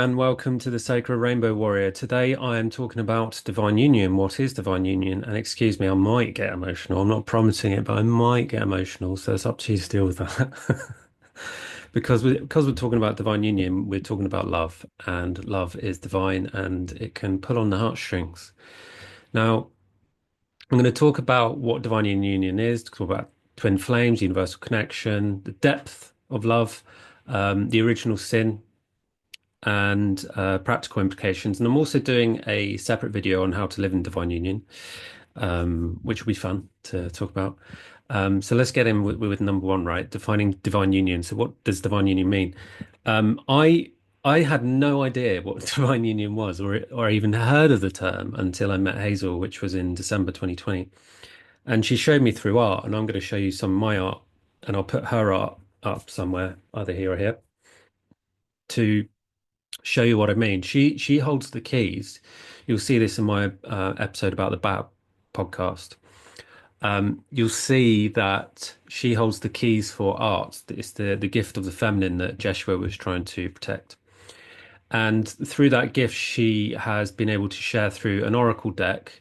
and welcome to the Sacred Rainbow Warrior. Today I am talking about divine union. What is divine union? And excuse me, I might get emotional. I'm not promising it, but I might get emotional. So it's up to you to deal with that. Because we're talking about divine union, we're talking about love, and love is divine and it can pull on the heartstrings. Now, I'm going to talk about what divine union is, talk about twin flames, universal connection, the depth of love, the original sin, and practical implications. And I'm also doing a separate video on how to live in divine union, which will be fun to talk about. So let's get in with number one, right? Defining divine union. So what does divine union mean? I had no idea what divine union was, or even heard of the term until I met Hazel, which was in December 2020. And she showed me through art, and I'm going to show you some of my art, and I'll put her art up somewhere, either here or here, to show you what I mean. She holds the keys. You'll see this in my episode about the Bat podcast. You'll see that she holds the keys for art. It's the gift of the feminine that Jeshua was trying to protect. And through that gift, she has been able to share through an oracle deck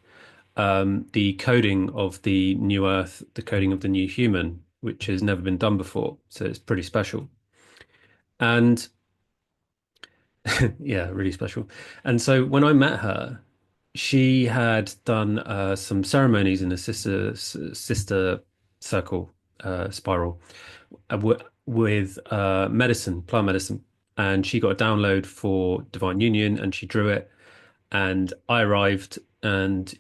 the coding of the new earth, the coding of the new human, which has never been done before. So it's pretty special. And yeah, really special. And so when I met her, she had done some ceremonies in a sister circle spiral with medicine, plant medicine, and she got a download for divine union, and she drew it, and I arrived, and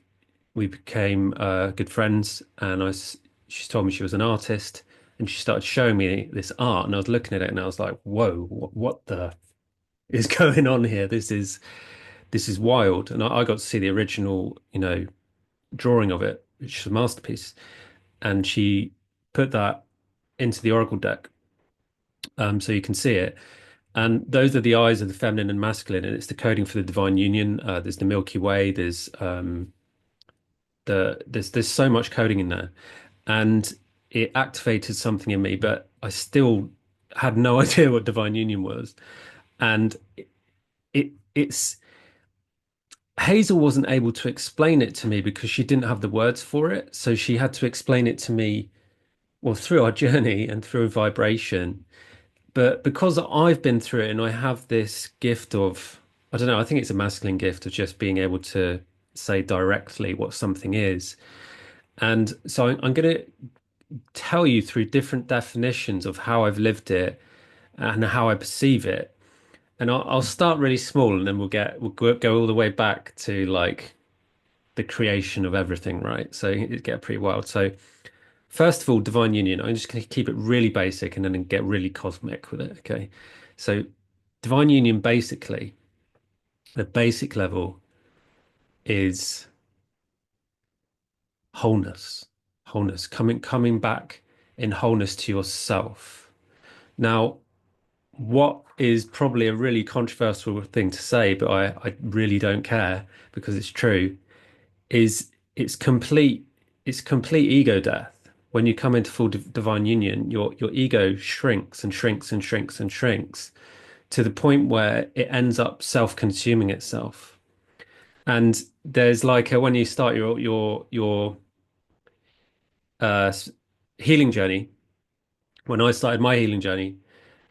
we became good friends, and she told me she was an artist, and she started showing me this art, and I was looking at it, and I was like, "Whoa, what the is going on here? This is wild." And I got to see the original, drawing of it, which is a masterpiece. And she put that into the Oracle deck, so you can see it. And those are the eyes of the feminine and masculine, and it's the coding for the divine union. There's the Milky Way. There's so much coding in there, and it activated something in me, but I still had no idea what divine union was. And it's Hazel wasn't able to explain it to me because she didn't have the words for it. So she had to explain it to me, well, through our journey and through vibration. But because I've been through it and I have this gift of, I don't know, I think it's a masculine gift of just being able to say directly what something is. And so I'm going to tell you through different definitions of how I've lived it and how I perceive it. And I'll start really small, and then we'll go all the way back to like the creation of everything, right? So it get pretty wild. So first of all, divine union. I'm just going to keep it really basic and then get really cosmic with it. Okay. So divine union, basically, the basic level is wholeness, wholeness, coming back in wholeness to yourself. Now, what is probably a really controversial thing to say, but I really don't care because it's true, is it's complete ego death. When you come into full divine union, your ego shrinks and shrinks and shrinks and shrinks to the point where it ends up self-consuming itself. And there's like when you start your uh, healing journey, when I started my healing journey,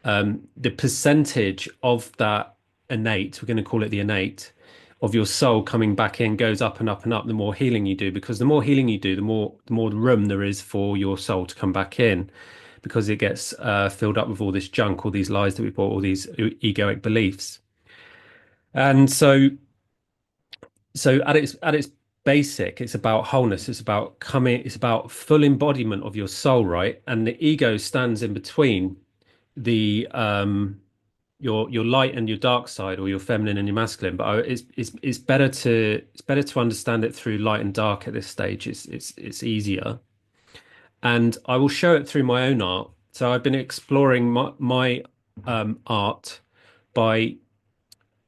the percentage of that innate, we're going to call it the innate, of your soul coming back in goes up and up and up the more healing you do, because the more healing you do, the more room there is for your soul to come back in, because it gets filled up with all this junk, all these lies that we bought, all these egoic beliefs. And so at its basic, it's about wholeness. It's about full embodiment of your soul, right? And the ego stands in between the your light and your dark side, or your feminine and your masculine. But it's better to understand it through light and dark at this stage. It's easier, and I will show it through my own art. So I've been exploring my art by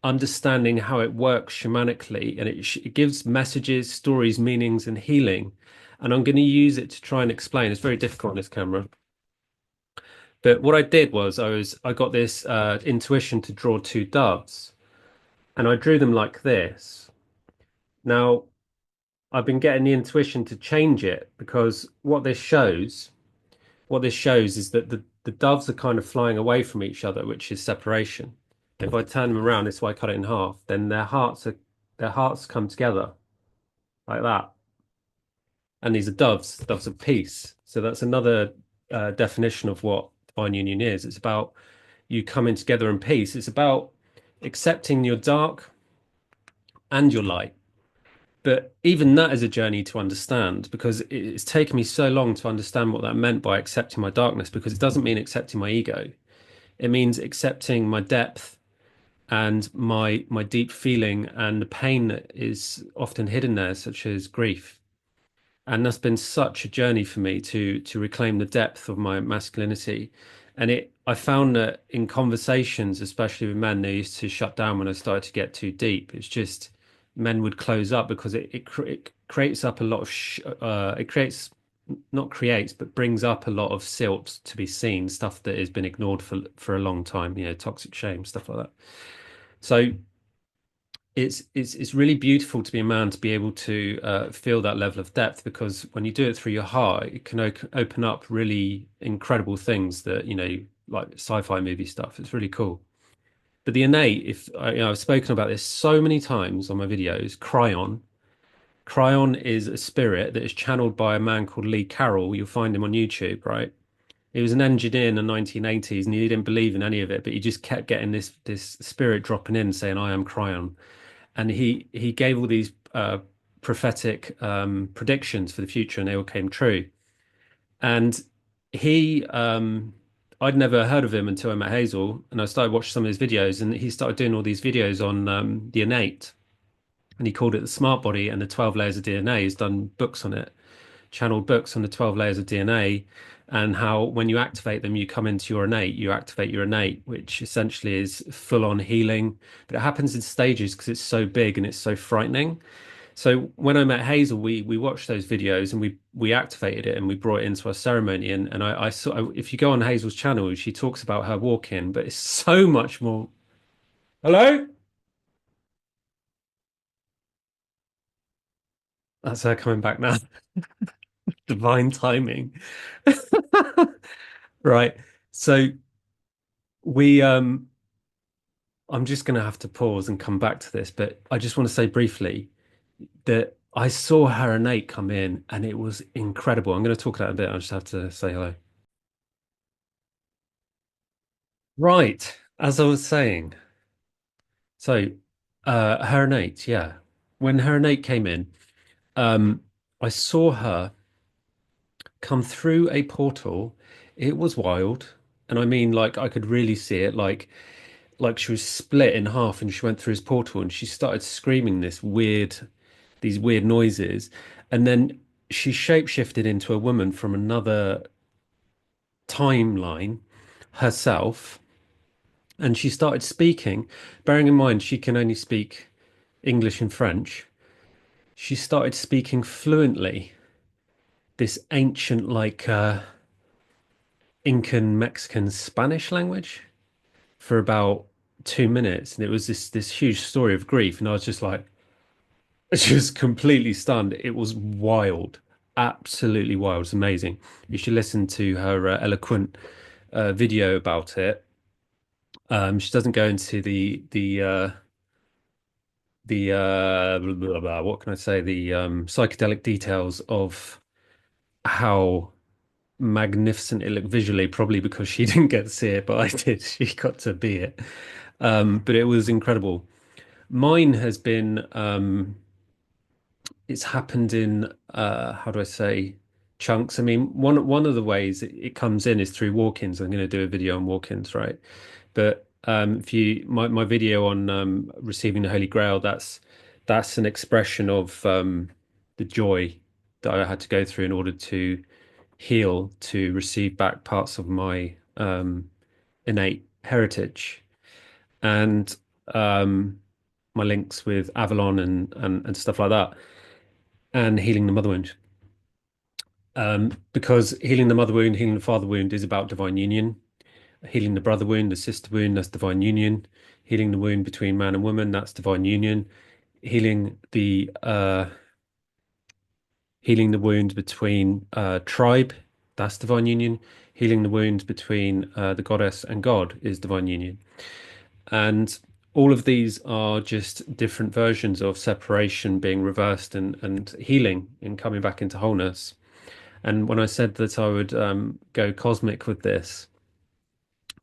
understanding how it works shamanically, and it gives messages, stories, meanings, and healing. And I'm going to use it to try and explain. It's very difficult on this camera. But what I did was I got this intuition to draw two doves. and I drew them like this. Now, I've been getting the intuition to change it because what this shows is that the doves are kind of flying away from each other, which is separation. If I turn them around, this way I cut it in half, then their hearts come together like that. And these are doves, doves of peace. So that's another definition of what divine union is. It's about you coming together in peace. It's about accepting your dark and your light. But even that is a journey to understand because it's taken me so long to understand what that meant by accepting my darkness, because it doesn't mean accepting my ego. It means accepting my depth and my deep feeling and the pain that is often hidden there, such as grief. And that's been such a journey for me to reclaim the depth of my masculinity. And I found that in conversations, especially with men, they used to shut down when I started to get too deep. It's just men would close up because it creates up a lot of it creates, not creates, but brings up a lot of silt to be seen, stuff that has been ignored for a long time, toxic shame, stuff like that. So it's really beautiful to be a man to be able to feel that level of depth, because when you do it through your heart, it can open up really incredible things that, like sci-fi movie stuff. It's really cool. But the innate, if I've spoken about this so many times on my videos, Cryon is a spirit that is channeled by a man called Lee Carroll. You'll find him on YouTube, right? He was an engineer in the 1980s and he didn't believe in any of it, but he just kept getting this spirit dropping in saying, I am Cryon. And he gave all these prophetic predictions for the future, and they all came true. And he, I'd never heard of him until I met Hazel, and I started watching some of his videos, and he started doing all these videos on the innate, and he called it the smart body and the 12 layers of DNA. He's done books on it, channeled books on the 12 layers of DNA, and how when you activate them, you come into your innate, you activate your innate, which essentially is full on healing. But it happens in stages because it's so big and it's so frightening. So when I met Hazel, we watched those videos and we activated it and we brought it into our ceremony. And I saw, if you go on Hazel's channel, she talks about her walk-in, but it's so much more. Hello? That's her coming back now. Divine timing. Right. So we I'm just going to have to pause and come back to this, but I just want to say briefly that I saw her innate come in and it was incredible. I'm going to talk about it a bit. I just have to say hello. Right. As I was saying, so her innate, yeah. When her innate came in, um, I saw her come through a portal. It was wild. And I mean, like, I could really see it. Like she was split in half and she went through his portal and she started screaming these weird noises. And then she shapeshifted into a woman from another timeline herself. And she started speaking, bearing in mind she can only speak English and French. She started speaking fluently this ancient, like Incan, Mexican, Spanish language for about 2 minutes. And it was this huge story of grief. And I was just like, just completely stunned. It was wild, absolutely wild. It's amazing. You should listen to her eloquent video about it. She doesn't go into blah, blah, blah, what can I say? The psychedelic details of how magnificent it looked visually, probably because she didn't get to see it, but I did. She got to be it. But it was incredible. Mine has been it's happened in how do I say, chunks. I mean, one of the ways it comes in is through walk-ins. I'm going to do a video on walk-ins, right? But if you my video on receiving the Holy Grail, that's an expression of the joy that I had to go through in order to heal, to receive back parts of my innate heritage. And my links with Avalon and stuff like that, and healing the mother wound. Because healing the mother wound, healing the father wound is about divine union. Healing the brother wound, the sister wound, that's divine union. Healing the wound between man and woman, that's divine union. Healing the wound between tribe, that's divine union. Healing the wound between the goddess and God is divine union. And all of these are just different versions of separation being reversed and healing and coming back into wholeness. And when I said that I would go cosmic with this,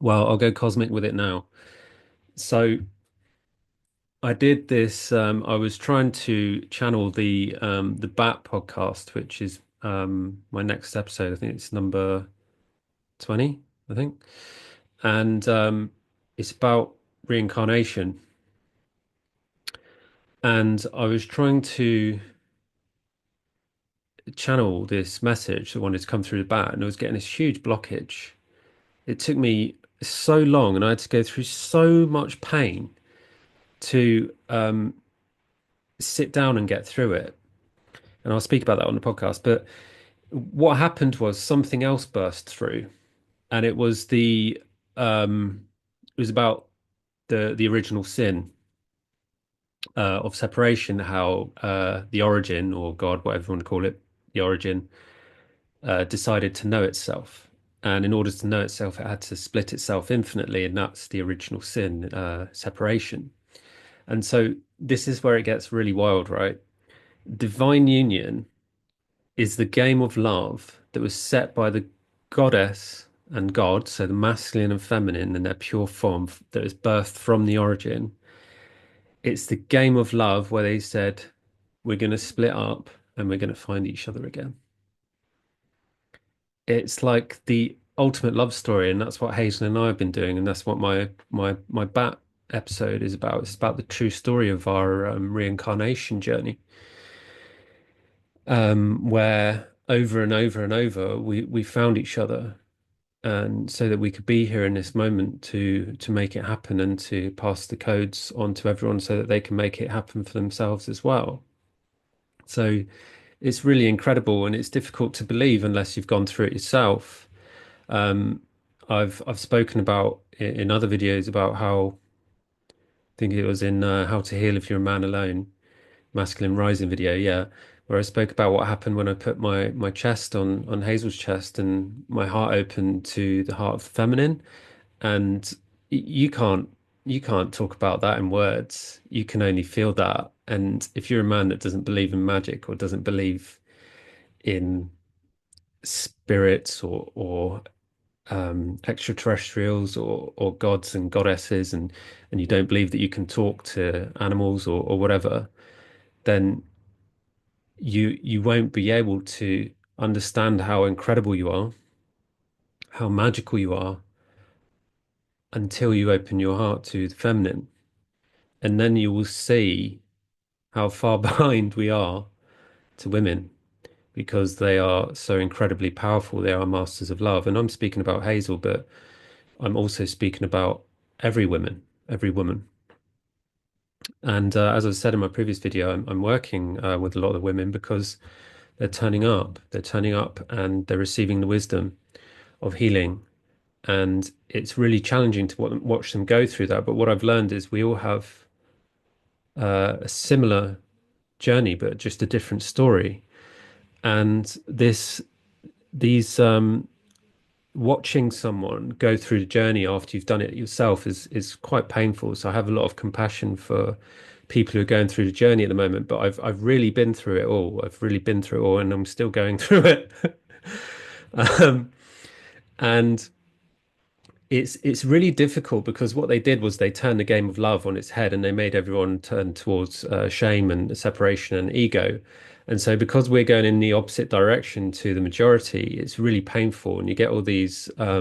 well, I'll go cosmic with it now. So I did this. I was trying to channel the Bat podcast, which is my next episode. I think it's number 20, I think, and it's about reincarnation. And I was trying to channel this message that wanted to come through the Bat, and I was getting this huge blockage. It took me so long, and I had to go through so much pain to sit down and get through it. And I'll speak about that on the podcast. But what happened was something else burst through, and it was about the original sin of separation, how the origin or God, whatever you want to call it, the origin decided to know itself. And in order to know itself, it had to split itself infinitely, and that's the original sin, separation. And so this is where it gets really wild, right? Divine union is the game of love that was set by the goddess and God, so the masculine and feminine in their pure form that is birthed from the origin. It's the game of love where they said, we're going to split up and we're going to find each other again. It's like the ultimate love story, and that's what Hazel and I have been doing, and that's what my bat episode is about. It's about the true story of our reincarnation journey, where over and over and over we found each other, and so that we could be here in this moment to make it happen and to pass the codes on to everyone so that they can make it happen for themselves as well. So it's really incredible, and it's difficult to believe unless you've gone through it yourself. Um, I've spoken about in other videos about how I think it was in How to Heal If You're a Man Alone, Masculine Rising video, yeah, where I spoke about what happened when I put my chest on Hazel's chest and my heart opened to the heart of the feminine. And you can't talk about that in words. You can only feel that. And if you're a man that doesn't believe in magic or doesn't believe in spirits or extraterrestrials or gods and goddesses and you don't believe that you can talk to animals or whatever, then you won't be able to understand how incredible you are, how magical you are until you open your heart to the feminine. And then you will see how far behind we are to women because they are so incredibly powerful. They are masters of love. And I'm speaking about Hazel, but I'm also speaking about every woman. And as I said in my previous video, I'm working with a lot of women because they're turning up. They're turning up and they're receiving the wisdom of healing. And it's really challenging to watch them go through that. But what I've learned is we all have a similar journey, but just a different story. And these watching someone go through the journey after you've done it yourself is quite painful. So I have a lot of compassion for people who are going through the journey at the moment, but I've really been through it all. I've really been through it all, and I'm still going through it. Um, and it's really difficult because what they did was they turned the game of love on its head and they made everyone turn towards shame and separation and ego. And so because we're going in the opposite direction to the majority, it's really painful. And you get all these I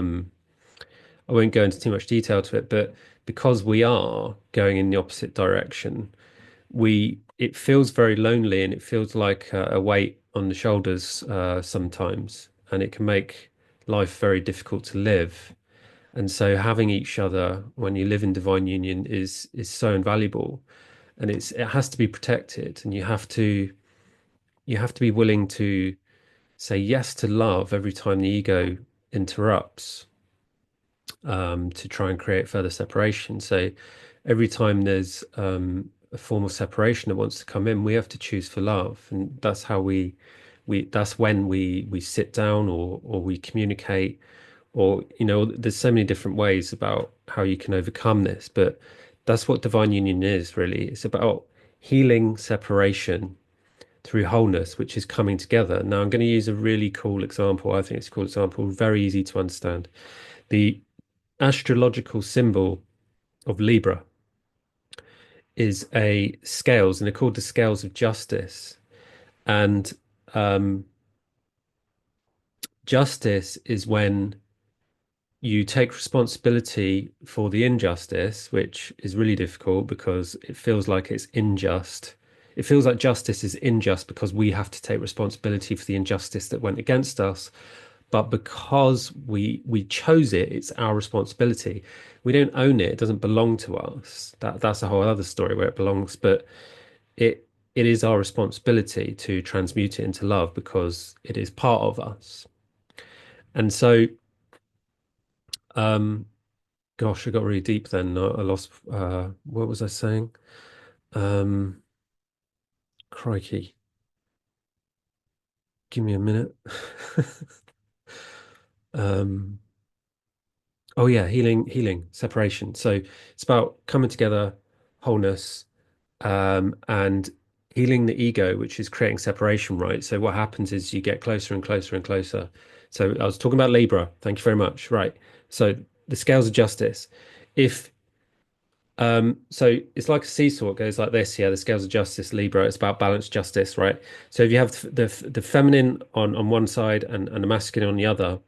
won't go into too much detail to it, but because we are going in the opposite direction, we it feels very lonely and it feels like a weight on the shoulders sometimes, and it can make life very difficult to live. And so having each other when you live in divine union is so invaluable, and it has to be protected, and you have to be willing to say yes to love every time the ego interrupts. to try and create further separation. So every time there's a form of separation that wants to come in, we have to choose for love, and that's how we that's when we sit down or we communicate, or there's so many different ways about how you can overcome this, but that's what divine union is really. It's about healing separation through wholeness, which is coming together. Now, I'm going to use a really cool example. I think it's a cool example, very easy to understand. The astrological symbol of Libra is a scales, and they're called the scales of justice. And um, justice is when you take responsibility for the injustice, which is really difficult because it feels like it's unjust. It feels like justice is unjust because we have to take responsibility for the injustice that went against us. But because we chose it, it's our responsibility. We don't own it. It doesn't belong to us. That's a whole other story where it belongs, but it it is our responsibility to transmute it into love because it is part of us. And so, um, gosh, I got really deep then. I lost what was I saying? Um, Crikey. Give me a minute. Um, oh yeah, healing, separation. So it's about coming together, wholeness, and healing the ego, which is creating separation, right? So what happens is you get closer and closer and closer. So I was talking about Libra. Thank you very much. Right. So the scales of justice. If so it's like a seesaw. It goes like this. Yeah, the scales of justice, Libra. It's about balanced justice, right? So if you have the feminine on one side and the masculine on the other,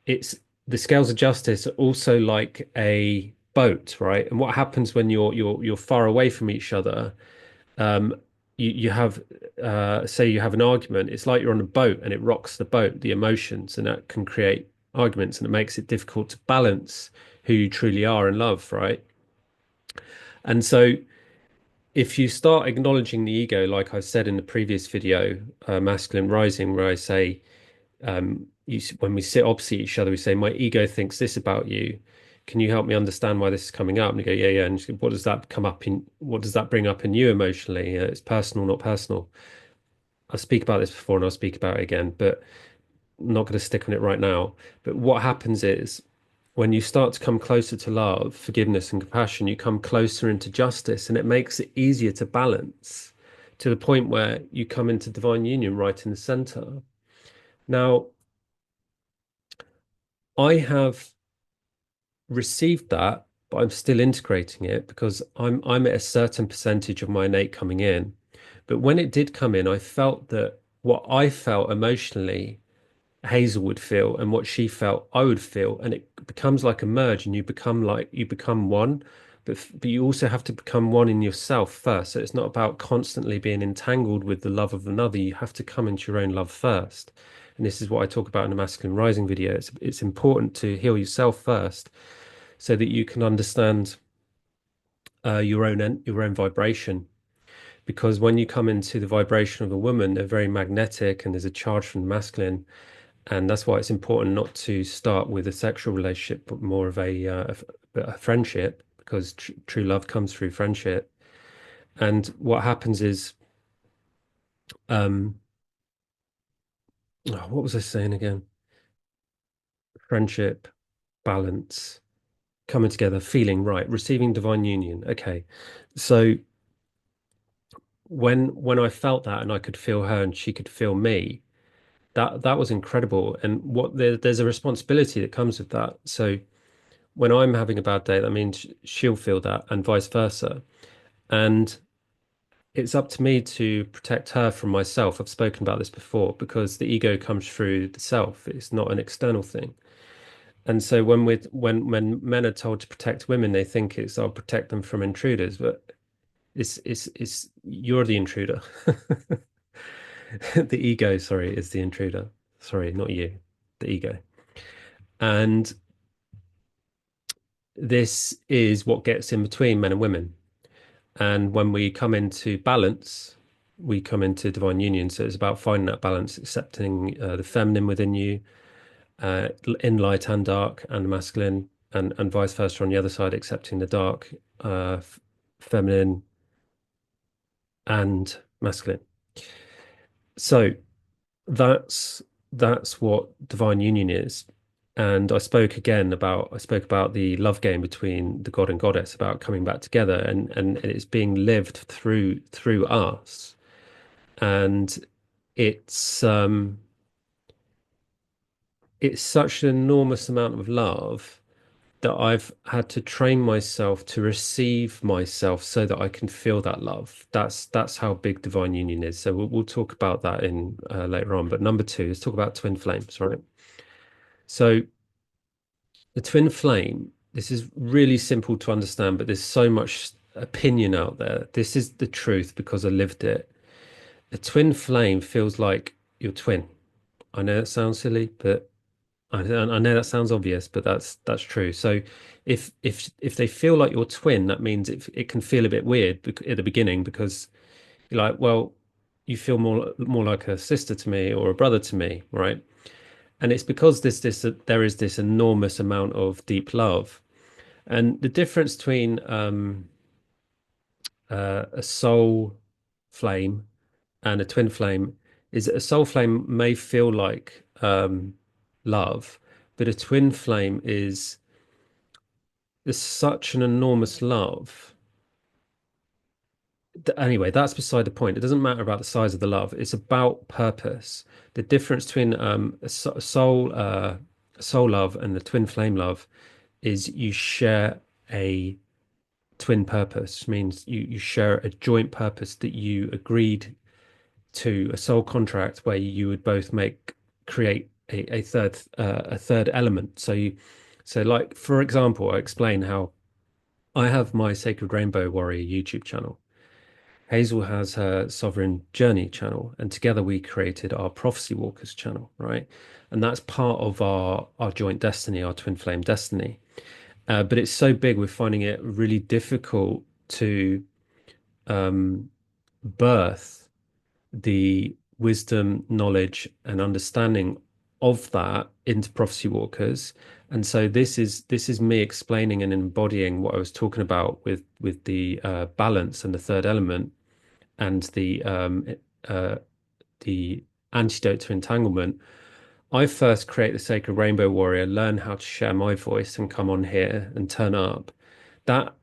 it's the scales of justice are also like a boat, right? And what happens when you're far away from each other? um, you have say you have an argument, it's like you're on a boat and it rocks the boat, the emotions, and that can create arguments and it makes it difficult to balance who you truly are in love, right? And so if you start acknowledging the ego, like I said in the previous video, masculine rising, where I say when we sit opposite each other, we say, my ego thinks this about you. Can you help me understand why this is coming up? And you go, yeah, yeah. And you go, what does that come up in? What does that bring up in you emotionally? It's personal, not personal. I'll speak about this before and I'll speak about it again, but I'm not going to stick on it right now. But what happens is when you start to come closer to love, forgiveness, and compassion, you come closer into justice, and it makes it easier to balance to the point where you come into divine union right in the center. Now, I have received that, but I'm still integrating it because I'm at a certain percentage of my innate coming in. But when it did come in, I felt that what I felt emotionally, Hazel would feel, and what she felt, I would feel, and it becomes like a merge, and you become one. But you also have to become one in yourself first. So it's not about constantly being entangled with the love of another. You have to come into your own love first. And this is what I talk about in the masculine rising video. It's important to heal yourself first so that you can understand your own vibration. Because when you come into the vibration of a woman, they're very magnetic and there's a charge from the masculine. And that's why it's important not to start with a sexual relationship, but more of a friendship, because tr true love comes through friendship. And what happens is, um, oh, what was I saying again? Friendship, balance, coming together, feeling right, receiving divine union. Okay. So when I felt that and I could feel her and she could feel me, that was incredible. And there's a responsibility that comes with that. So when I'm having a bad day, that means she'll feel that and vice versa. And it's up to me to protect her from myself. I've spoken about this before because the ego comes through the self. It's not an external thing. And so when men are told to protect women, they think it's I'll protect them from intruders, but it's you're the intruder. The ego, sorry, is the intruder. Sorry, not you, the ego. And this is what gets in between men and women. And when we come into balance, we come into divine union. So it's about finding that balance, accepting the feminine within you, in light and dark, and the masculine. and vice versa on the other side, accepting the dark, feminine and masculine. So that's that's what divine union is. And I spoke about the love game between the god and goddess, about coming back together, and it's being lived through us. And it's um it's such an enormous amount of love that I've had to train myself to receive myself so that I can feel that love. That's how big divine union is. So we'll talk about that in later on. But number two, let's talk about twin flames, right? So the twin flame, this is really simple to understand, but there's so much opinion out there. This is the truth because I lived it. A twin flame feels like your twin. I know that sounds silly, but I know that sounds obvious, but that's true. So if they feel like your twin, that means it can feel a bit weird at the beginning because you're like, well, you feel more like a sister to me or a brother to me, right? And it's because there is this enormous amount of deep love. And the difference between a soul flame and a twin flame is that a soul flame may feel like love, but a twin flame is there's such an enormous love. Anyway, that's beside the point. It doesn't matter about the size of the love. It's about purpose. The difference between a soul love and the twin flame love is you share a twin purpose, which means you share a joint purpose that you agreed to, a soul contract where you would both create a third element. So like for example, I explain how I have my Sacred Rainbow Warrior YouTube channel. Hazel has her Sovereign Journey channel, and together we created our Prophecy Walkers channel, right? And that's part of our joint destiny, our twin flame destiny. But it's so big, we're finding it really difficult to um, birth the wisdom, knowledge, and understanding of that into Prophecy Walkers. And so this is me explaining and embodying what I was talking about with the balance and the third element and uh, the antidote to entanglement. I first create the Sacred Rainbow Warrior, learn how to share my voice and come on here and turn up. That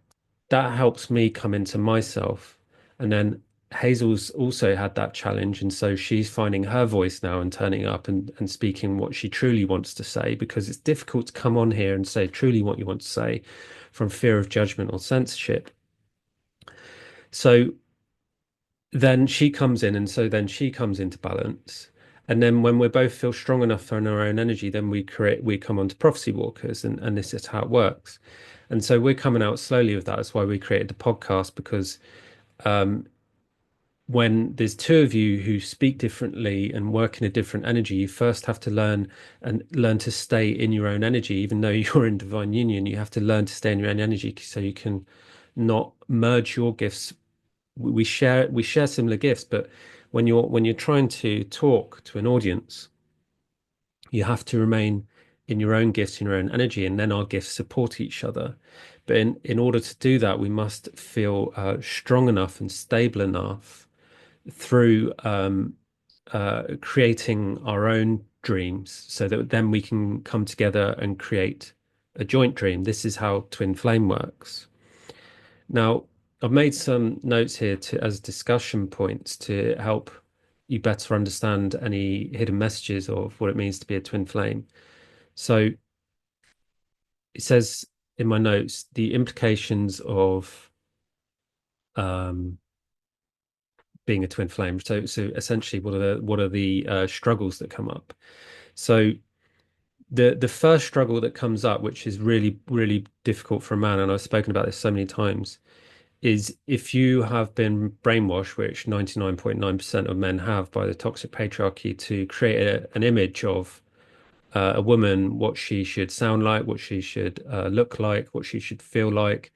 that helps me come into myself. And then Hazel's also had that challenge, and so she's finding her voice now and turning up and speaking what she truly wants to say because it's difficult to come on here and say truly what you want to say from fear of judgment or censorship. So then she comes in, and so then she comes into balance. And then when we both feel strong enough in our own energy, then we come onto prophecy walkers, and this is how it works. And so we're coming out slowly with that. That's why we created the podcast, because um, when there's two of you who speak differently and work in a different energy, you first have to learn to stay in your own energy. Even though you're in divine union, you have to learn to stay in your own energy so you can not merge your gifts. We share similar gifts, but when you're trying to talk to an audience, you have to remain in your own gifts, in your own energy, and then our gifts support each other. But in order to do that, we must feel strong enough and stable enough through creating our own dreams so that then we can come together and create a joint dream. This is how twin flame works. Now, I've made some notes here as discussion points to help you better understand any hidden messages of what it means to be a twin flame. So it says in my notes the implications of um, being a twin flame. So essentially, what are the struggles that come up? So the first struggle that comes up, which is really really difficult for a man, and I've spoken about this so many times, is if you have been brainwashed, which 99.9% of men have by the toxic patriarchy, to create an image of a woman, what she should sound like, what she should look like, what she should feel like,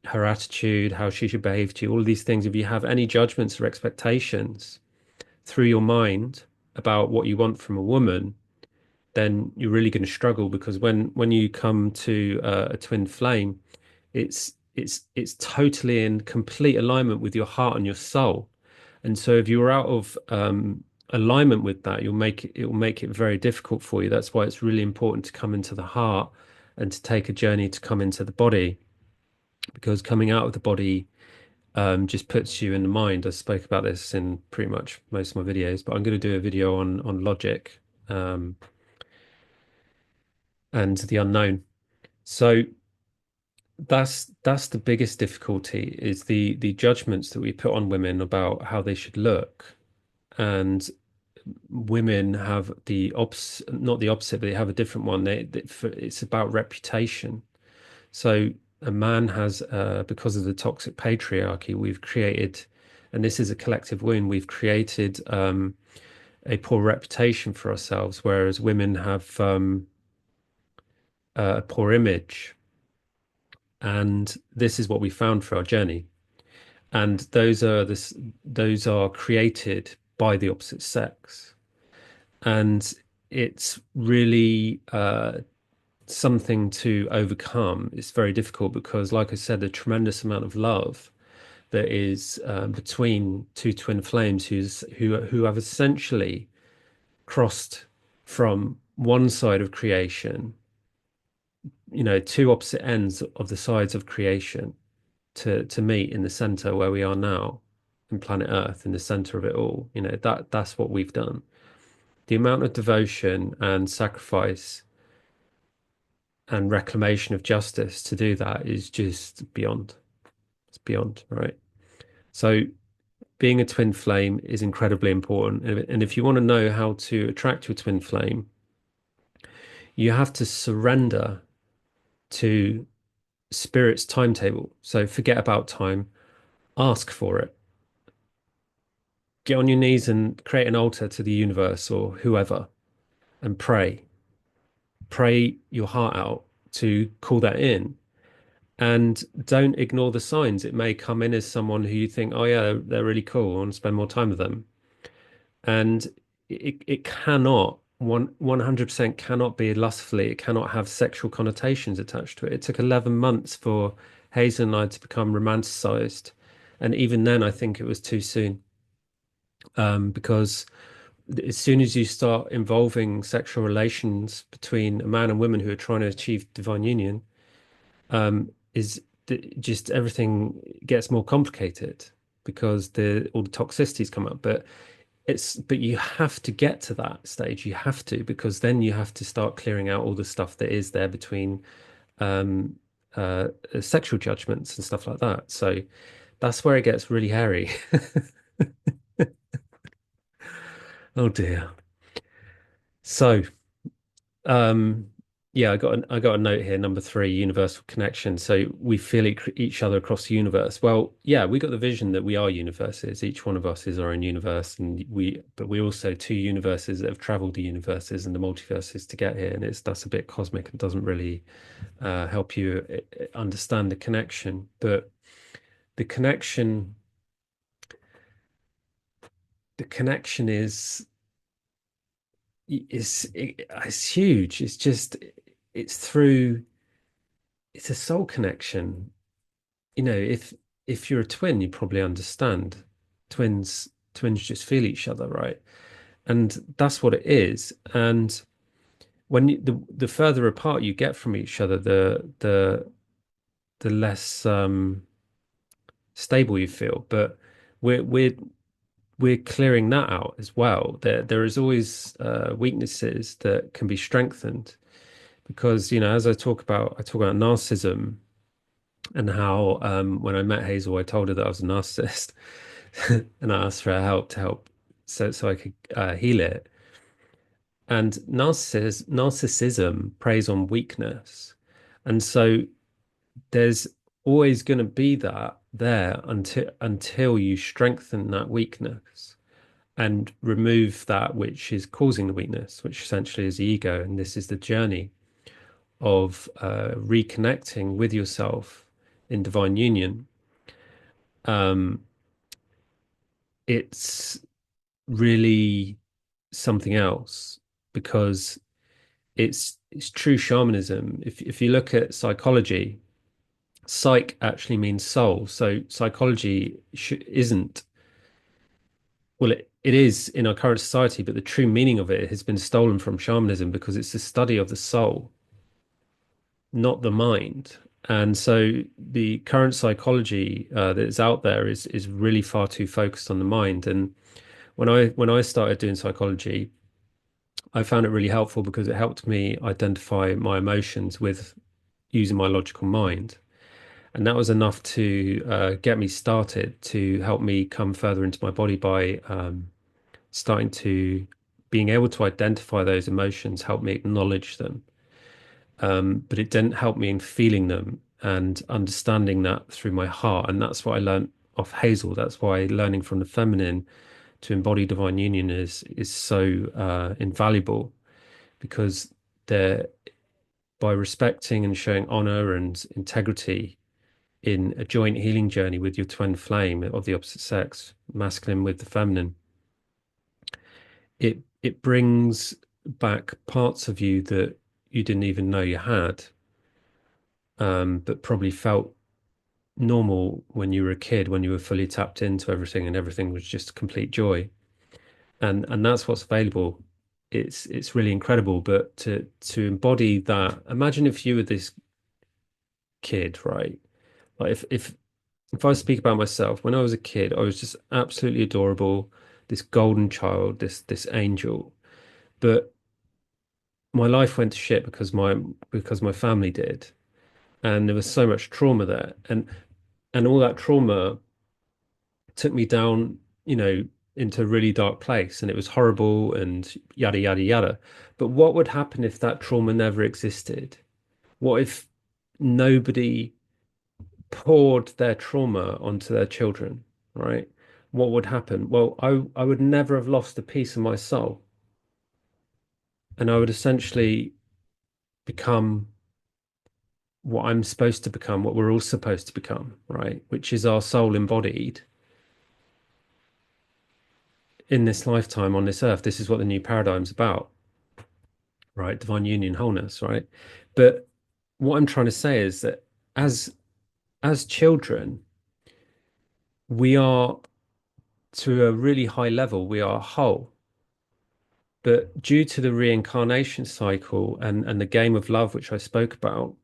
her attitude, how she should behave to you, all of these things. If you have any judgments or expectations through your mind about what you want from a woman, then you're really going to struggle because when you come to a twin flame, it's totally in complete alignment with your heart and your soul. And so if you're out of alignment with that, it will make it very difficult for you. That's why it's really important to come into the heart and to take a journey to come into the body, because coming out of the body just puts you in the mind. I spoke about this in pretty much most of my videos, but I'm going to do a video on logic um, and the unknown. So that's the biggest difficulty is the judgments that we put on women about how they should look. And women have the ops not the opposite, but they have a different one. It's about reputation. So a man has because of the toxic patriarchy, we've created, and this is a collective wound, we've created a poor reputation for ourselves, whereas women have a poor image. And this is what we found for our journey. And those are created by the opposite sex. And it's really something to overcome. It's very difficult because, like I said, the tremendous amount of love that is between two twin flames who have essentially crossed from one side of creation, two opposite ends of the sides of creation to meet in the center where we are now in planet Earth, in the center of it all. That's what we've done. The amount of devotion and sacrifice and reclamation of justice to do that is just beyond. It's beyond, right? So being a twin flame is incredibly important. And if you want to know how to attract your twin flame, you have to surrender to spirit's timetable. So forget about time, ask for it. Get on your knees and create an altar to the universe or whoever and pray. Pray your heart out to call that in. And don't ignore the signs. It may come in as someone who you think, oh yeah, they're really cool. I want to spend more time with them. And it cannot 100% cannot be lustfully. It cannot have sexual connotations attached to it. It took 11 months for Hazel and I to become romanticized. And even then, I think it was too soon. Because as soon as you start involving sexual relations between a man and woman who are trying to achieve divine union, is just everything gets more complicated because the all the toxicities come up. But you have to get to that stage. You have to, because then you have to start clearing out all the stuff that is there between um, sexual judgments and stuff like that. So that's where it gets really hairy. Oh dear. So Um, yeah, I got a note here, number three, universal connection. So we feel each other across the universe. Well, yeah, we got the vision that we are universes. Each one of us is our own universe, and but we're also two universes that have traveled the universes and the multiverses to get here. And that's a bit cosmic and doesn't really help you understand the connection. But the connection, the connection it's huge. It's through. It's a soul connection. If you're a twin, you probably understand. Twins just feel each other, right? And that's what it is. And the further apart you get from each other, the less stable you feel. But we're we're we're clearing that out as well. There is always weaknesses that can be strengthened because, as I talk about narcissism and how when I met Hazel, I told her that I was a narcissist and I asked for her help to help so I could heal it. And narcissism preys on weakness. And so there's always going to be that there until you strengthen that weakness and remove that which is causing the weakness, which essentially is the ego. And this is the journey of reconnecting with yourself in divine union. Um, it's really something else because it's true shamanism. If you look at psychology, psych actually means soul. So psychology sh isn't, well, it is in our current society, but the true meaning of it has been stolen from shamanism because it's the study of the soul, not the mind. And so the current psychology that is out there is really far too focused on the mind. And when I started doing psychology, I found it really helpful because it helped me identify my emotions with using my logical mind. And that was enough to get me started to help me come further into my body by starting to being able to identify those emotions, help me acknowledge them. But it didn't help me in feeling them and understanding that through my heart. And that's what I learned off Hazel. That's why learning from the feminine to embody divine union is so invaluable because they're by respecting and showing honor and integrity in a joint healing journey with your twin flame of the opposite sex, masculine with the feminine, it brings back parts of you that you didn't even know you had, but probably felt normal when you were a kid, when you were fully tapped into everything and everything was just complete joy. And that's what's available. It's really incredible. But to embody that, imagine if you were this kid, right? Like if I speak about myself, when I was a kid, I was just absolutely adorable, this golden child, this angel. But my life went to shit because my family did, and there was so much trauma there, and all that trauma took me down, into a really dark place, and it was horrible and yada yada yada. But what would happen if that trauma never existed? What if nobody poured their trauma onto their children, right? What would happen? Well, I would never have lost a piece of my soul, and I would essentially become what I'm supposed to become, what we're all supposed to become, right? Which is our soul embodied in this lifetime on this earth. This is what the new paradigm's about, right? Divine union, wholeness, right? But what I'm trying to say is that as as children, we are to a really high level, we are whole. But due to the reincarnation cycle and the game of love, which I spoke about,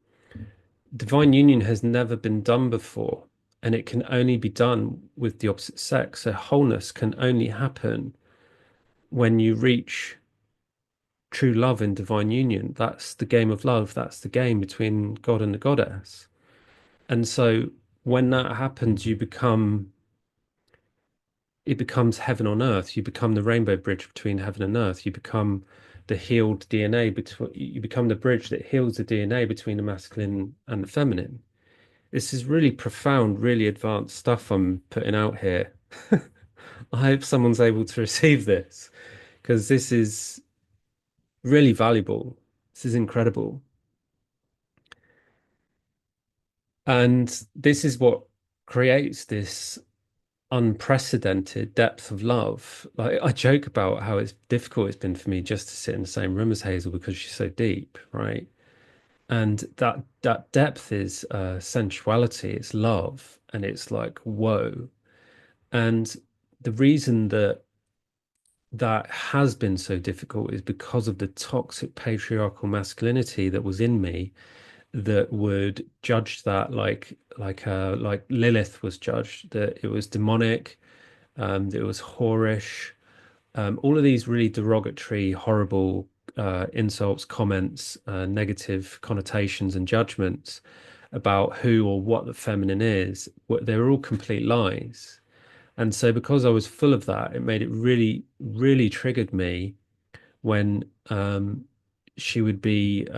divine union has never been done before. And it can only be done with the opposite sex. So wholeness can only happen when you reach true love in divine union. That's the game of love. That's the game between God and the goddess. And so when that happens, it becomes heaven on earth. You become the rainbow bridge between heaven and earth. You become the healed DNA between, you become the bridge that heals the DNA between the masculine and the feminine. This is really profound, really advanced stuff I'm putting out here. I hope someone's able to receive this because this is really valuable. This is incredible. And this is what creates this unprecedented depth of love. Like I joke about how it's difficult it's been for me just to sit in the same room as Hazel because she's so deep, right? And that depth is sensuality, it's love, and it's like whoa. And the reason that has been so difficult is because of the toxic patriarchal masculinity that was in me that would judge that like Lilith was judged, that it was demonic, that it was whorish, all of these really derogatory, horrible insults, comments, negative connotations and judgments about who or what the feminine is. They were all complete lies. And so because I was full of that, it made it really, really triggered me when she would be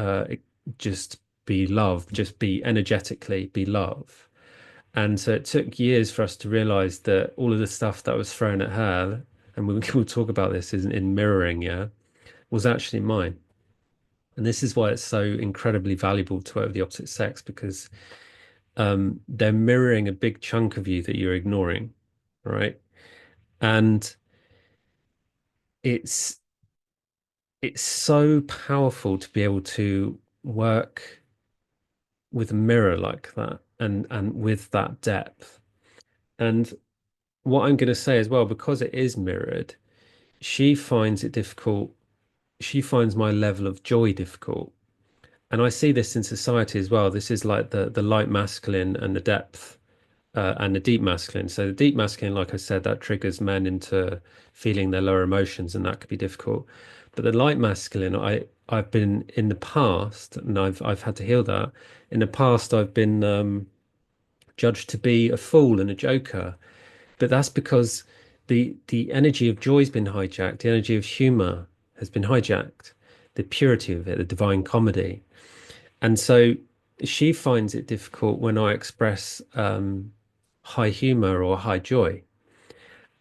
just be love, just be energetically be love. And so it took years for us to realize that all of the stuff that was thrown at her, and we'll talk about this in mirroring, yeah, was actually mine. And this is why it's so incredibly valuable to work with the opposite sex because they're mirroring a big chunk of you that you're ignoring, right? And it's it's so powerful to be able to work with a mirror like that and with that depth. And what I'm going to say as well, because it is mirrored, she finds it difficult. She finds my level of joy difficult. And I see this in society as well. This is like the light masculine and the depth and the deep masculine. So the deep masculine, like I said, that triggers men into feeling their lower emotions, and that could be difficult. But the light masculine, I've been in the past, and I've had to heal that. In the past, I've been judged to be a fool and a joker, but that's because the energy of joy's been hijacked. The energy of humor has been hijacked. The purity of it, the divine comedy. And so she finds it difficult when I express high humor or high joy.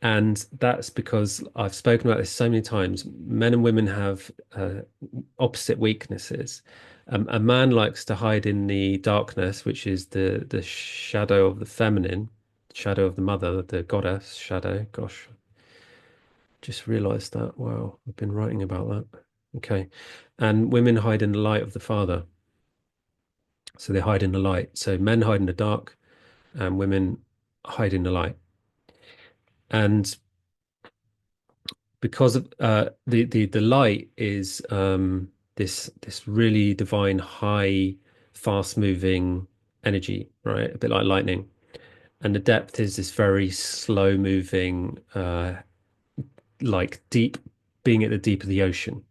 And that's because I've spoken about this so many times. Men and women have opposite weaknesses. A man likes to hide in the darkness, which is the shadow of the feminine, shadow of the mother, the goddess shadow. Gosh, just realized that. Wow, I've been writing about that. Okay. And women hide in the light of the father. So they hide in the light. So men hide in the dark and women hide in the light. And because of the light is this really divine, high, fast moving energy, right? A bit like lightning. And the depth is this very slow moving, like deep, being at the deep of the ocean.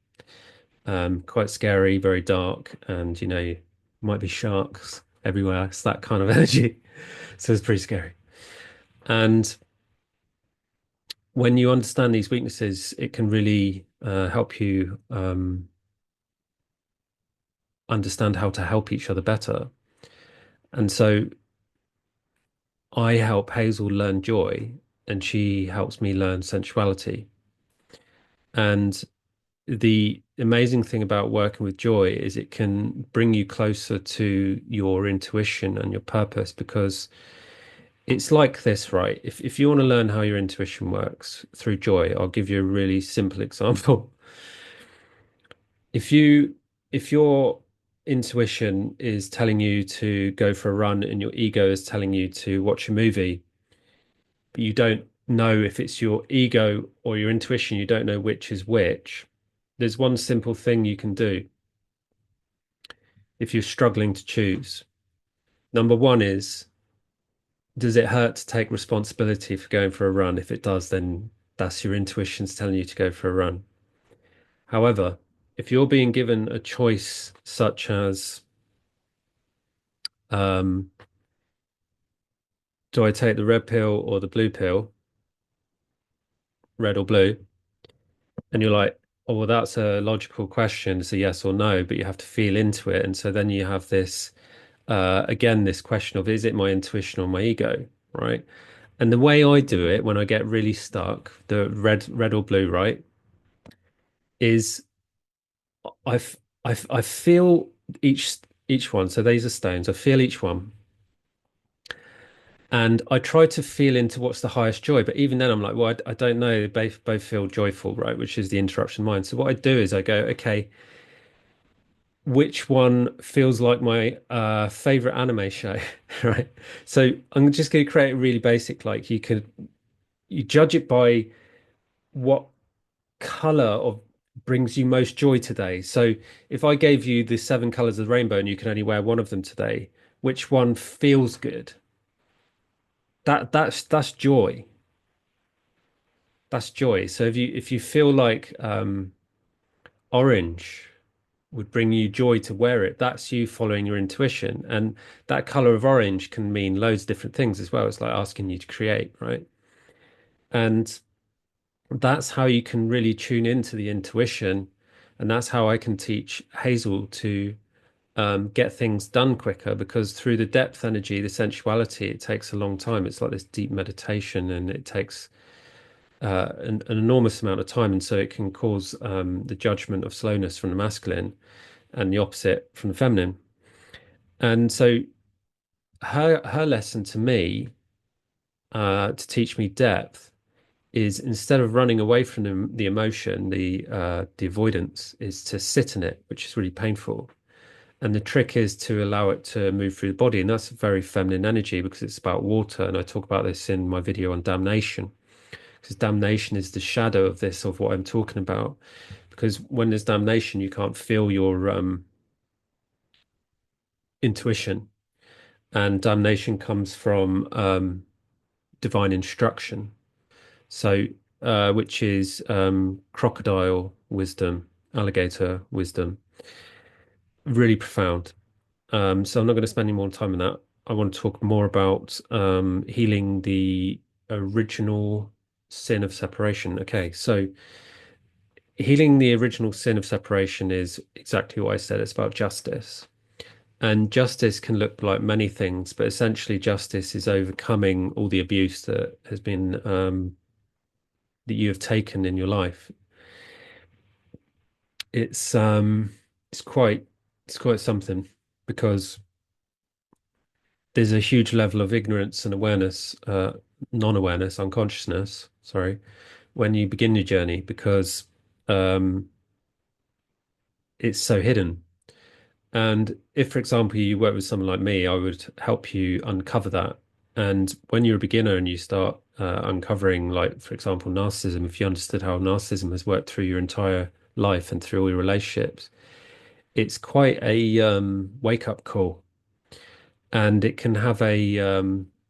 Quite scary, very dark, and might be sharks everywhere. It's that kind of energy. So it's pretty scary. And when you understand these weaknesses, it can really help you understand how to help each other better. And so I help Hazel learn joy, and she helps me learn sensuality. And the amazing thing about working with joy is it can bring you closer to your intuition and your purpose because it's like this, right? If you want to learn how your intuition works through joy, I'll give you a really simple example. If you if your intuition is telling you to go for a run and your ego is telling you to watch a movie, but you don't know if it's your ego or your intuition, you don't know which is which, there's one simple thing you can do if you're struggling to choose. Number one is, does it hurt to take responsibility for going for a run? If it does, then that's your intuition's telling you to go for a run. However, if you're being given a choice such as um, do I take the red pill or the blue pill, red or blue? And you're like, oh, well, that's a logical question. It's a yes or no, but you have to feel into it. And so then you have this, again, this question of, is it my intuition or my ego? Right. And the way I do it when I get really stuck, the red or blue, right, is I've, I feel each one. So these are stones. I feel each one. And I try to feel into what's the highest joy, but even then I'm like, well, I don't know. They both feel joyful, right? Which is the interruption mind. So what I do is I go, okay, which one feels like my favorite anime show, right? So I'm just going to create a really basic, like you judge it by what color of brings you most joy today. So if I gave you the seven colors of the rainbow and you can only wear one of them today, which one feels good? That's joy. That's joy. So if you feel like orange would bring you joy to wear it, that's you following your intuition. And that color of orange can mean loads of different things as well. It's like asking you to create, right? And that's how you can really tune into the intuition. And that's how I can teach Hazel to get things done quicker because through the depth energy, the sensuality, it takes a long time. It's like this deep meditation and it takes an enormous amount of time, and so it can cause the judgment of slowness from the masculine and the opposite from the feminine. And so her lesson to me, to teach me depth, is instead of running away from the emotion, the avoidance is to sit in it, which is really painful. And the trick is to allow it to move through the body. And that's very feminine energy because it's about water. And I talk about this in my video on damnation, because damnation is the shadow of this, of what I'm talking about. Because when there's damnation, you can't feel your intuition. And damnation comes from divine instruction. So, which is crocodile wisdom, alligator wisdom, really profound. So I'm not going to spend any more time on that. I want to talk more about healing the original sin of separation. Okay, so healing the original sin of separation is exactly what I said. It's about justice. And justice can look like many things, but essentially justice is overcoming all the abuse that has been that you have taken in your life. It's um it's quite it's quite something because there's a huge level of ignorance and awareness, non-awareness, unconsciousness, sorry, when you begin your journey because um, it's so hidden. And if, for example, you work with someone like me, I would help you uncover that. And when you're a beginner and you start uncovering, like, for example, narcissism, if you understood how narcissism has worked through your entire life and through all your relationships, it's quite a wake-up call. And it can have a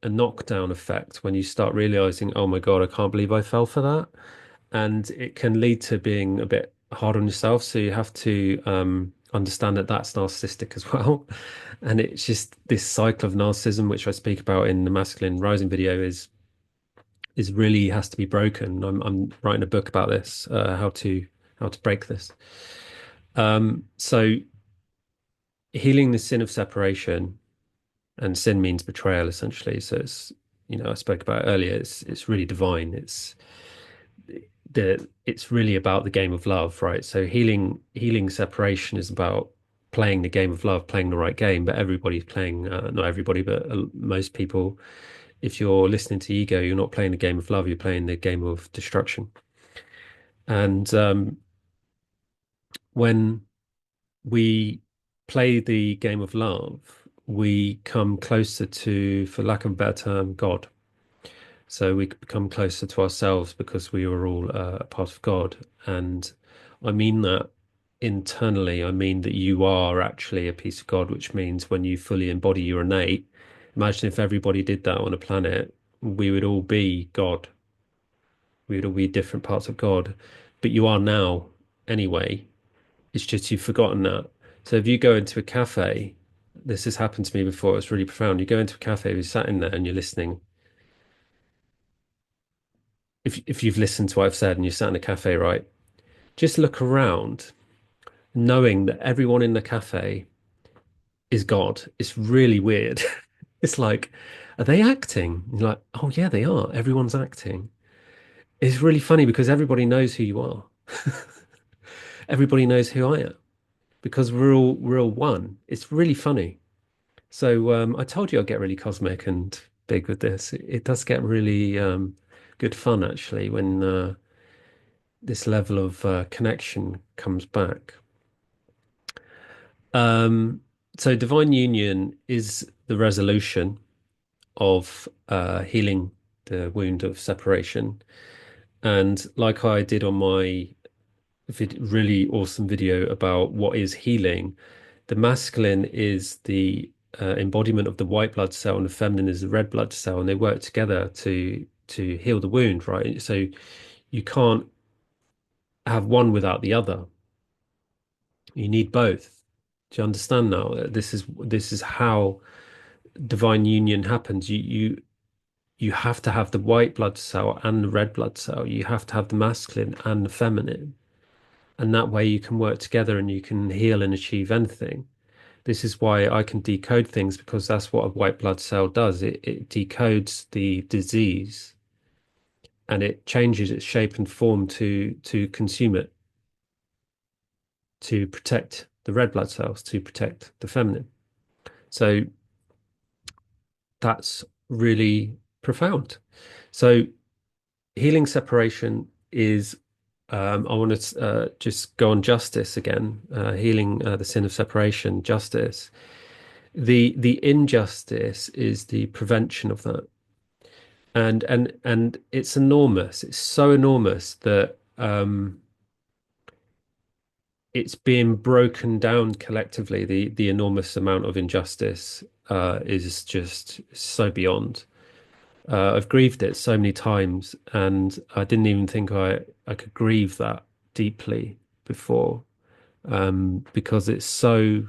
knockdown effect when you start realizing, oh my God, I can't believe I fell for that. And it can lead to being a bit hard on yourself. So you have to understand that that's narcissistic as well. And it's just this cycle of narcissism, which I speak about in the masculine rising video, is really has to be broken. I'm writing a book about this, how to break this. So healing the sin of separation, and sin means betrayal essentially. So it's, I spoke about it earlier. It's really divine. It's really about the game of love, right? So healing separation is about playing the game of love, playing the right game. But everybody's playing, not everybody, but most people. If you're listening to ego, you're not playing the game of love. You're playing the game of destruction. And when we play the game of love, we come closer to, for lack of a better term, God. So we become closer to ourselves because we are all a part of God. And I mean that internally. I mean that you are actually a piece of God, which means when you fully embody your innate, imagine if everybody did that on a planet, we would all be God. We would all be different parts of God. But you are now anyway. It's just you've forgotten that. So if you go into a cafe, this has happened to me before, it's really profound. You go into a cafe, you're sat in there and you're listening. If you've listened to what I've said and you're sat in a cafe, right? Just look around, knowing that everyone in the cafe is God. It's really weird. It's like, are they acting? You're like, oh yeah, they are. Everyone's acting. It's really funny because everybody knows who you are. Everybody knows who I am because we're all one. It's really funny. So I told you I'd get really cosmic and big with this. It does get really good fun actually when this level of connection comes back. Um, so divine union is the resolution of healing the wound of separation. And like I did on my really awesome video about what is healing, the masculine is the embodiment of the white blood cell and the feminine is the red blood cell, and they work together to heal the wound, right? So you can't have one without the other. You need both. Do you understand now? This is how divine union happens. You have to have the white blood cell and the red blood cell. You have to have the masculine and the feminine. And that way you can work together and you can heal and achieve anything. This is why I can decode things because that's what a white blood cell does. It decodes the disease and it changes its shape and form to consume it, to protect the red blood cells, to protect the feminine. So that's really profound. So Healing separation is, I want to just go on justice again, healing the sin of separation, justice. The injustice is the prevention of that. And it's enormous. It's so enormous that it's being broken down collectively. The enormous amount of injustice is just so beyond. I've grieved it so many times, and I didn't even think I could grieve that deeply before, because it's so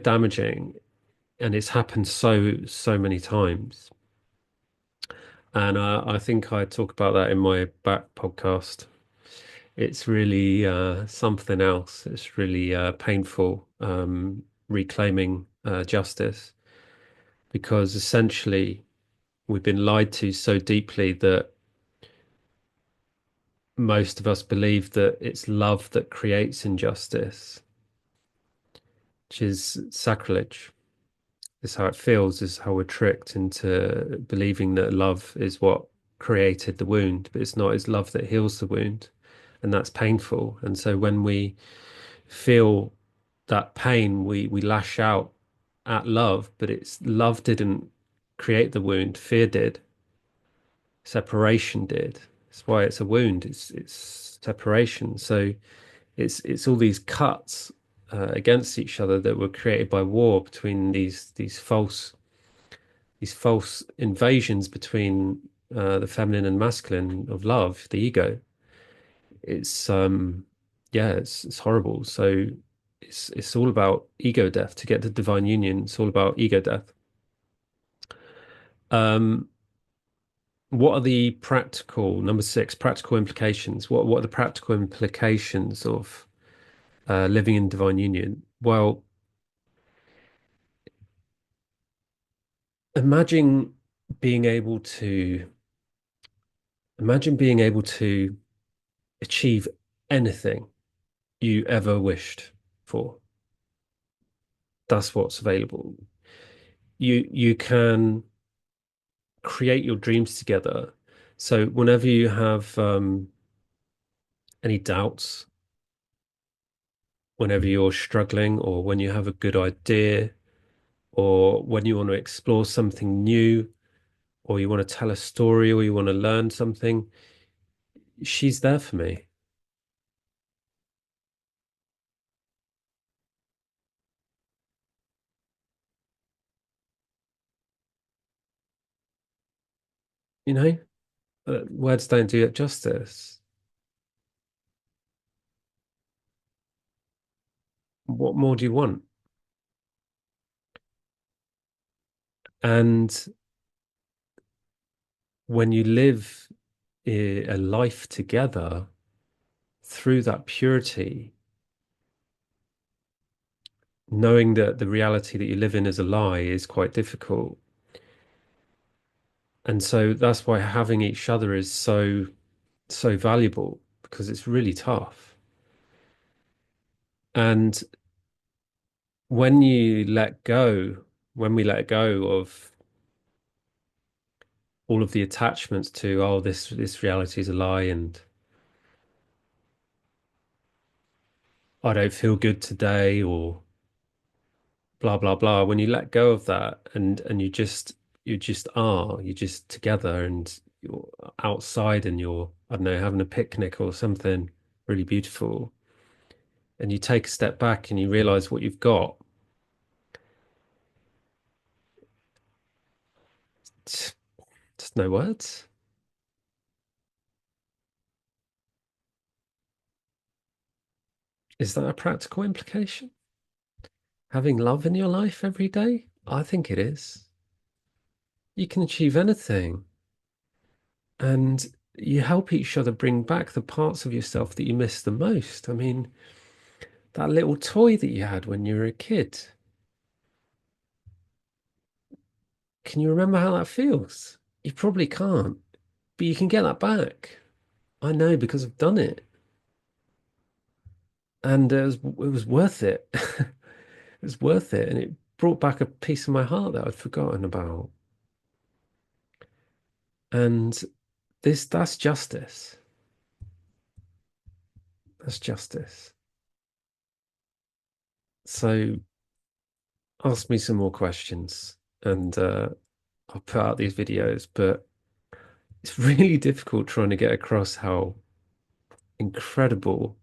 damaging, and it's happened so many times. And I think I talk about that in my back podcast. It's really something else. It's really painful, reclaiming justice, because essentially we've been lied to so deeply that most of us believe that it's love that creates injustice, which is sacrilege. Is how it feels, is how we're tricked into believing that love is what created the wound, but it's not. It's love that heals the wound, and that's painful. And so when we feel that pain, we lash out at love, but it's love didn't create the wound, fear did, separation did. That's why it's a wound. It's separation. So it's all these cuts against each other that were created by war between these false invasions between the feminine and masculine of love, the ego. It's yeah, it's horrible. So it's all about ego death. To get to divine union, it's all about ego death. Um, what are the practical, number six, practical implications? What are the practical implications of living in divine union? Well, imagine being able to imagine being able to achieve anything you ever wished for. That's what's available. You can create your dreams together. So whenever you have any doubts, whenever you're struggling, or when you have a good idea, or when you want to explore something new, or you want to tell a story, or you want to learn something, she's there for me. You know, words don't do it justice. What more do you want? And when you live a life together through that purity, knowing that the reality that you live in is a lie is quite difficult. And so that's why having each other is so valuable, because it's really tough. And when you let go, when we let go of all of the attachments to, oh, this reality is a lie, and I don't feel good today, or blah blah blah. When you let go of that, and you're just together, and you're outside, and you're, I don't know, having a picnic or something really beautiful, and you take a step back and you realize what you've got. Just no words. Is that a practical implication? Having love in your life every day? I think it is. You can achieve anything, and you help each other bring back the parts of yourself that you miss the most. I mean, that little toy that you had when you were a kid. Can you remember how that feels? You probably can't, but you can get that back. I know, because I've done it, and it was worth it. It was worth it, and it brought back a piece of my heart that I'd forgotten about. And That's justice. That's justice. So ask me some more questions and I'll put out these videos, but it's really difficult trying to get across how incredible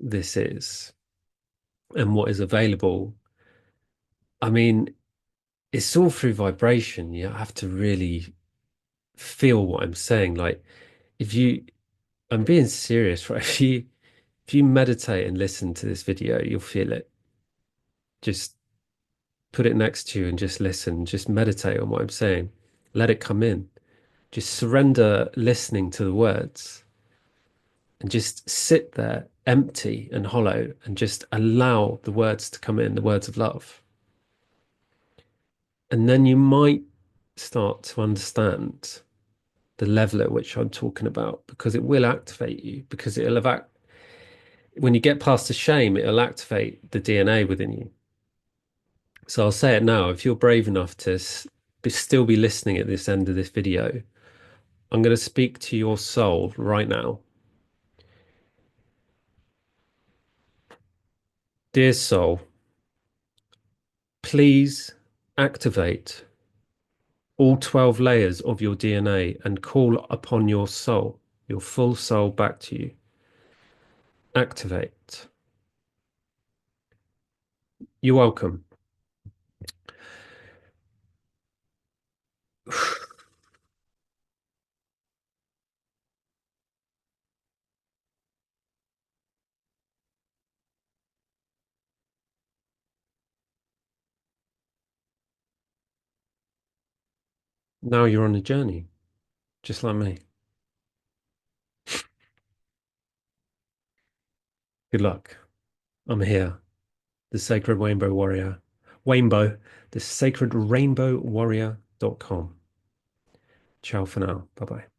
this is and what is available. I mean, it's all through vibration. You have to really feel what I'm saying. Like if you, I'm being serious, right? If you meditate and listen to this video, you'll feel it. Just put it next to you and just listen. Just meditate on what I'm saying. Let it come in. Just surrender listening to the words and just sit there empty and hollow and just allow the words to come in, the words of love. And then you might start to understand the level at which I'm talking about because it will activate you, because it'll have when you get past the shame, it'll activate the DNA within you. So I'll say it now. If you're brave enough to still be listening at this end of this video, I'm going to speak to your soul right now. Dear soul, please activate all 12 layers of your DNA and call upon your soul, your full soul back to you. Activate. You're welcome. Now you're on a journey, just like me. Good luck. I'm here, the Sacred Rainbow Warrior. Rainbow, the sacred rainbow warrior.com. Ciao for now. Bye bye.